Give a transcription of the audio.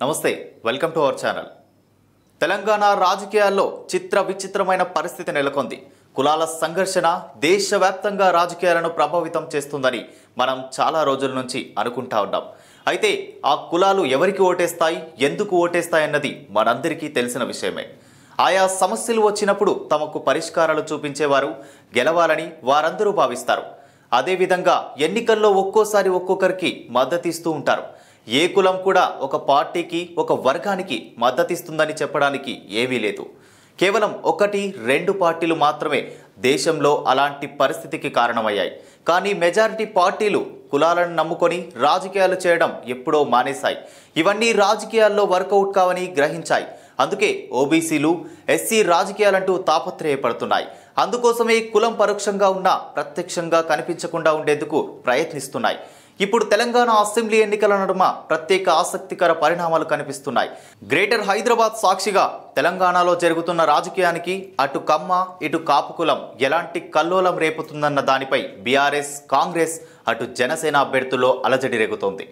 నమస్తే welcome to our channel. Telangana రాజకీయాల్లో విచిత్రమైన పరిస్థితి నెలకొంది. కులాల సంఘర్షణ దేశవ్యాప్తంగా రాజకీయాలను ప్రభావితం చేస్తుందని మనం చాలా రోజుల నుంచి అనుకుంటా ఉన్నాం. అయితే ఆ కులాలు ఎవరికి ఓటేస్తాయి, ఎందుకు ఓటేస్తాయి అన్నది మనందరికీ తెలిసిన విషయమే. ఆయా సమస్యలు వచ్చినప్పుడు తమకు పరిష్కారాలు చూపించేవారు గెలవాలని వారందరూ భావిస్తారు. అదేవిధంగా ఎన్నికల్లో ఒక్కోసారి ఒక్కొక్కరికి మద్దతిస్తూ ఉంటారు. ఏ కులం కూడా ఒక పార్టీకి ఒక వర్గానికి మద్దతిస్తుందని చెప్పడానికి ఏమీ లేదు. కేవలం 1-2 పార్టీలు మాత్రమే దేశంలో అలాంటి పరిస్థితికి కారణమయ్యాయి. కానీ మెజారిటీ పార్టీలు కులాలను నమ్ముకొని రాజకీయాలు చేయడం ఎప్పుడో మానేశాయి. ఇవన్నీ రాజకీయాల్లో వర్కౌట్ కావని గ్రహించాయి. అందుకే ఓబీసీలు, ఎస్సీ రాజకీయాలంటూ తాపత్రయపడుతున్నాయి. అందుకోసమే కులం పరోక్షంగా ఉన్నా ప్రత్యక్షంగా కనిపించకుండా ఉండేందుకు ప్రయత్నిస్తున్నాయి. ఇప్పుడు తెలంగాణ అసెంబ్లీ ఎన్నికల నడుమ ప్రత్యేక ఆసక్తికర పరిణామాలు కనిపిస్తున్నాయి. గ్రేటర్ హైదరాబాద్ సాక్షిగా తెలంగాణలో జరుగుతున్న రాజకీయానికి అటు కమ్మ ఇటు కాపు కులం ఎలాంటి కల్లోలం రేపుతుందన్న దానిపై బీఆర్ఎస్, కాంగ్రెస్, అటు జనసేన అభ్యర్థుల్లో అలజడి రేగుతోంది.